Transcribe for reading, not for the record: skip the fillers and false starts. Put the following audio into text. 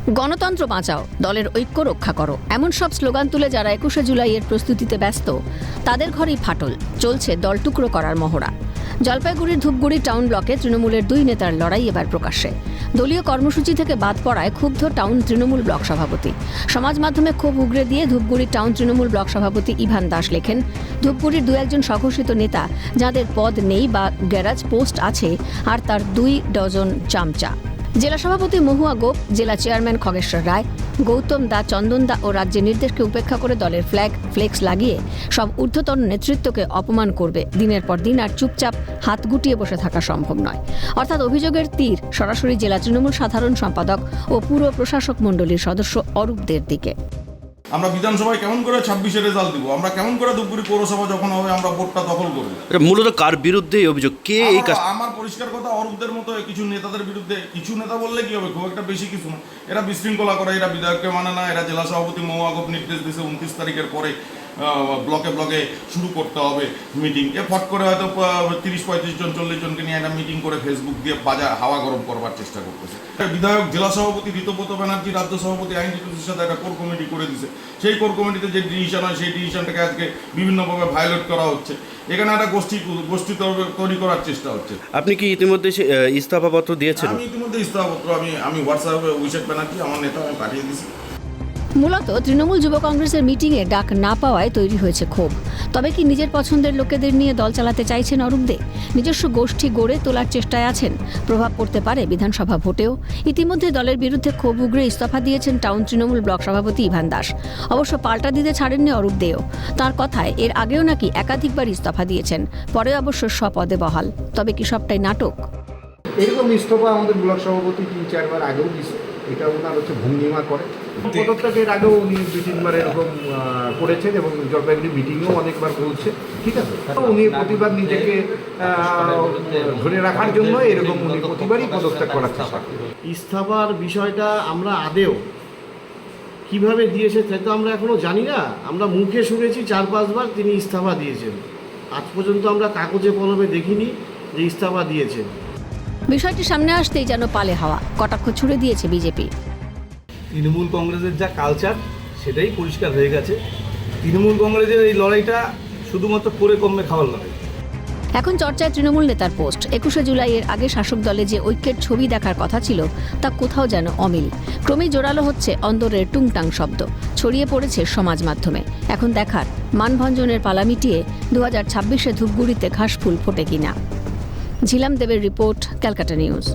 গণতন্ত্র বাঁচাও, দলের ঐক্য রক্ষা করো, এমন সব স্লোগান তুলে যারা ২১শে জুলাইয়ের প্রস্তুতিতে ব্যস্ত তাদের ঘরেই ফাটল। চলছে দল টুকরো করার মহড়া। জলপাইগুড়ির ধূপগুড়ি টাউন ব্লকে তৃণমূলের দুই নেতার লড়াই এবার প্রকাশ্যে। দলীয় কর্মসূচি থেকে বাদ পড়ায় ক্ষুব্ধ টাউন তৃণমূল ব্লক সভাপতি। সমাজ মাধ্যমে ক্ষোভ উগরে দিয়ে ধূপগুড়ি টাউন তৃণমূল ব্লক সভাপতি ইভান দাস লেখেন, ধূপগুড়ির দু একজন স্বঘোষিত নেতা যাদের পদ নেই বা গ্যারাজ পোস্ট আছে আর তার ২ ডজন চামচা। জেলা সভাপতি মহুয়া গোপ, জেলা চেয়ারম্যান খগেশ্বর রায়, গৌতম দা, চন্দন দা ও রাজ্যের নির্দেশকে উপেক্ষা করে দলের ফ্লেক্স লাগিয়ে সব ঊর্ধ্বতন নেতৃত্বকে অপমান করবে। দিনের পর দিন আর চুপচাপ হাত গুটিয়ে বসে থাকা সম্ভব নয়। অর্থাৎ অভিযোগের তীর সরাসরি জেলা তৃণমূল সাধারণ সম্পাদক ও পুরো প্রশাসক মণ্ডলীর সদস্য অরূপদের দিকে। আমরা বিধানসভায় কেমন করে ২৬-এ রেজাল্ট দিব, আমরা কেমন করে ধূপগুড়ি পৌরসভা যখন হবে আমরা ভোটটা দখল করব। মূলত কার বিরুদ্ধে এই অভিযোগ? কে এই কাজ? আমার পরিষ্কার কথা, অরূপদের মতো কিছু নেতাদের বিরুদ্ধে। কিছু নেতা বললে কি হবে, খুব একটা বেশি কিছু না। এরা বিশৃঙ্খলা করে, এরা বিধায়ককে মানে না, এরা জেলা সভাপতি মহুয়া গোপ নির্দেশ দিয়েছে ২৯ তারিখের পরে ব্লকে ব্লকে শুরু করতে হবে মিটিং। ফট করে হয়তো ৩০-৩৫ জন ৪০ জনকে নিয়ে একটা মিটিং করে ফেসবুক দিয়ে বাজার হাওয়া গরম করবার চেষ্টা করতেছে। বিধায়ক জেলা সভাপতি ঋতব্রত ব্যানার্জি রাজ্য সভাপতি আইনজীবীদের সাথে একটা কোর কমিটি করে দিয়েছে। সেই কোর কমিটিতে যে ডিসিশন হয় সেই ডিসিশনটাকে আজকে বিভিন্নভাবে ভায়োলেট করা হচ্ছে। এখানে একটা গোষ্ঠী তৈরি করার চেষ্টা হচ্ছে। আপনি কি ইতিমধ্যে ইস্তফাপত্র দিয়েছেন? আমি ইতিমধ্যে ইস্তফাপত্র আমি হোয়াটসঅ্যাপে অভিষেক ব্যানার্জি আমার নেতা আমি পাঠিয়ে দিয়েছি। মূলত তৃণমূল যুব কংগ্রেসের মিটিংয়ে ডাক না পাওয়ায় তৈরি হয়েছে ক্ষোভ। তবে কি নিজের পছন্দের লোকেদের নিয়ে দল চালাতে চাইছেন অরূপ দে? নিজস্ব গোষ্ঠী গড়ে তোলার চেষ্টায় আছেন? প্রভাব পড়তে পারে বিধানসভা ভোটেও। ইতিমধ্যে দলের বিরুদ্ধে ক্ষোভ উগরে ইস্তফা দিয়েছেন টাউন তৃণমূল ব্লক সভাপতি ইভান দাস। অবশ্য পাল্টা দিতে ছাড়েননি অরূপ দেও। তাঁর কথায় এর আগেও নাকি একাধিকবার ইস্তফা দিয়েছেন, পরে অবশ্য স্বপদে বহাল। তবে কি সবটাই নাটক? এরকম ইস্তফা আমাদের ব্লক সভাপতি ৩-৪ বার আগেও দিচ্ছে। এটা ওনার হচ্ছে ভঙ্গিমা করে। পদত্যাগের আগেও উনি ২-৩ বার এরকম করেছেন এবং জলপাইগুড়ি মিটিংয়েও অনেকবার বলছে। ঠিক আছে, উনি প্রতিবার নিজেকে ধরে রাখার জন্য এরকম উনি প্রতিবারই পদত্যাগ করার চেষ্টা করেন। ইস্তফার বিষয়টা আমরা আদেও কিভাবে দিয়েছে তা তো আমরা এখনও জানি না। আমরা মুখে শুনেছি ৪-৫ বার তিনি ইস্তফা দিয়েছেন। আজ পর্যন্ত আমরা কাগজে কলমে দেখিনি যে ইস্তফা দিয়েছেন। বিষয়টি সামনে আসতেই যেন পালে হাওয়া, কটাক্ষ ছুড়ে দিয়েছে বিজেপি। তৃণমূল কংগ্রেসের যা কালচার সেটাই পরিষ্কার হয়ে গেছে। তৃণমূল কংগ্রেসের এই লড়াইটা শুধুমাত্র করে কমে খাওয়ার লড়াই। এখন চর্চায় তৃণমূল নেতার পোস্ট। ২১শে জুলাইয়ের আগে শাসক দলে যে ঐক্যের ছবি দেখার কথা ছিল তা কোথাও যেন অমিল। ক্রমেই জোরালো হচ্ছে অন্দরের টুংটাং শব্দ, ছড়িয়ে পড়েছে সমাজ মাধ্যমে। এখন দেখার মানভঞ্জনের পালা মিটিয়ে ২০২৬-এ ধূপগুড়িতে ঘাসফুল ফোটে কিনা। ঝিলাম দেবের রিপোর্ট, ক্যালকাটা নিউজ।